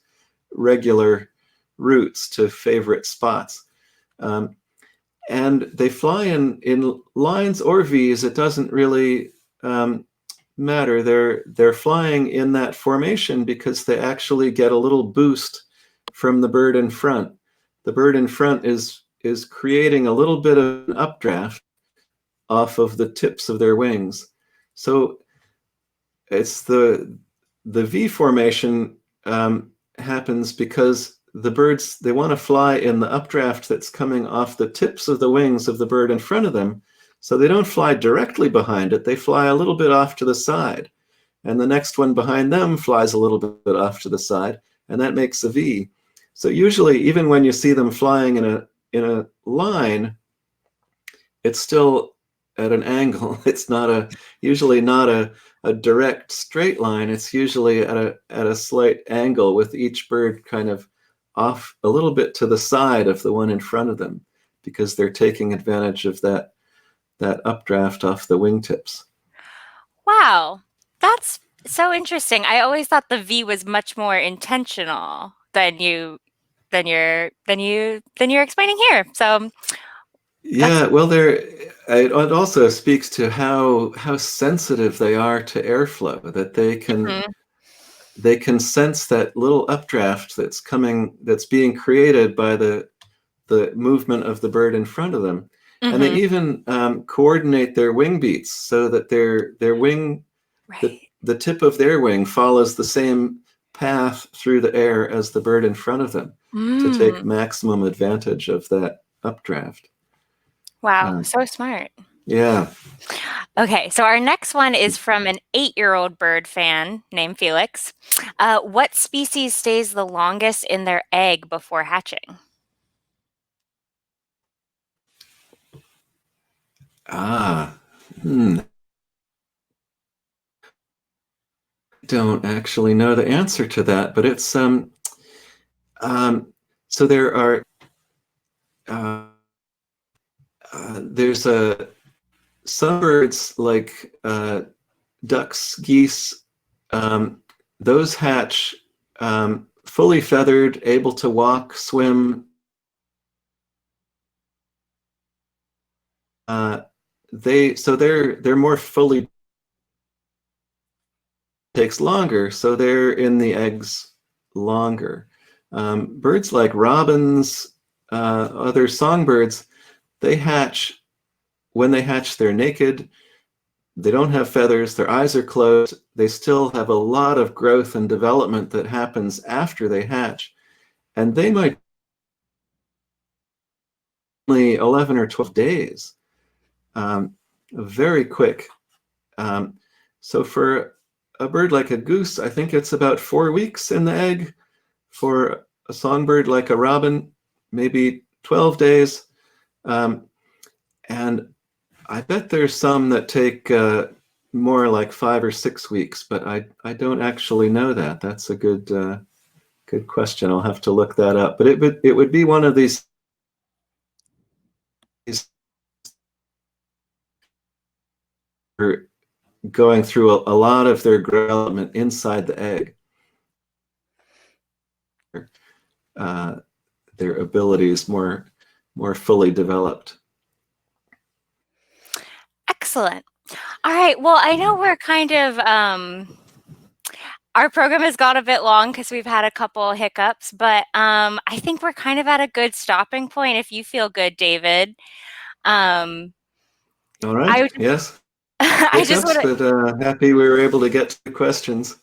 regular routes to favorite spots. And they fly in lines or V's. It doesn't really matter. They're flying in that formation because they actually get a little boost from the bird in front. The bird in front is creating a little bit of an updraft off of the tips of their wings. So it's the V formation happens because the birds, they want to fly in the updraft that's coming off the tips of the wings of the bird in front of them. So they don't fly directly behind it. They fly a little bit off to the side. And the next one behind them flies a little bit off to the side. And that makes a V. So usually, even when you see them flying in a line, it's still at an angle. It's usually not a direct straight line. It's usually at a slight angle, with each bird kind of off a little bit to the side of the one in front of them, because they're taking advantage of that updraft off the wingtips. Wow, that's so interesting. I always thought the V was much more intentional than you're explaining here. So yeah, well, it also speaks to how sensitive they are to airflow, that they can sense that little updraft that's being created by the movement of the bird in front of them. And they even coordinate their wing beats so that their wing, right. the tip of their wing follows the same path through the air as the bird in front of them to take maximum advantage of that updraft. Wow, so smart. Yeah. Okay, so our next one is from an 8-year-old bird fan named Felix. What species stays the longest in their egg before hatching? Don't actually know the answer to that, but it's so there are there's some birds like ducks, geese, those hatch fully feathered, able to walk, swim. They're more fully, takes longer, so they're in the eggs longer. Birds like robins, other songbirds, they hatch. When they hatch, they're naked. They don't have feathers. Their eyes are closed. They still have a lot of growth and development that happens after they hatch. And they might only 11 or 12 days. Very quick. So for a bird like a goose, I think it's about 4 weeks in the egg. For a songbird like a robin, maybe 12 days. And I bet there's some that take more like 5 or 6 weeks, but I don't actually know that. That's a good question. I'll have to look that up. But it would be one of these going through a lot of their development inside the egg. Their abilities more fully developed. Excellent. All right. Well, I know we're kind of our program has gone a bit long because we've had a couple hiccups, but I think we're kind of at a good stopping point. If you feel good, David. All right. Yes. I just Hiccups, want to. but happy we were able to get to the questions.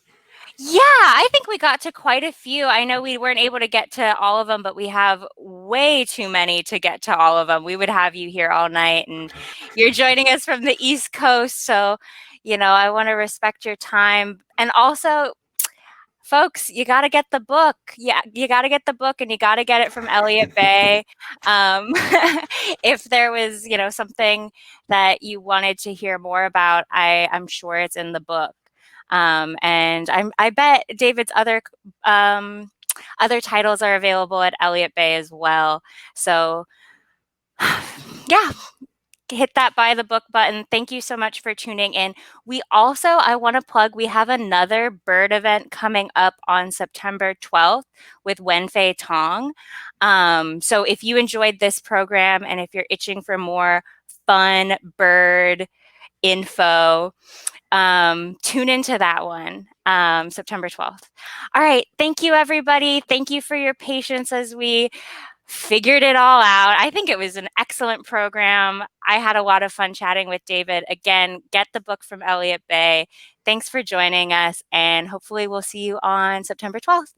Yeah, I think we got to quite a few. I know we weren't able to get to all of them, but we have way too many to get to all of them. We would have you here all night, and you're joining us from the East Coast. So, I want to respect your time. And also, folks, you got to get the book. Yeah, you got to get the book, and you got to get it from Elliott Bay. If there was, something that you wanted to hear more about, I'm sure it's in the book. And I bet David's other titles are available at Elliott Bay as well. So, yeah. Hit that buy the book button. Thank you so much for tuning in. I want to plug, we have another bird event coming up on September 12th with Wenfei Tong. So if you enjoyed this program and if you're itching for more fun bird info, tune into that one, September 12th. All right. Thank you, everybody. Thank you for your patience as we figured it all out. I think it was an excellent program. I had a lot of fun chatting with David. Again, get the book from Elliott Bay. Thanks for joining us, and hopefully we'll see you on September 12th.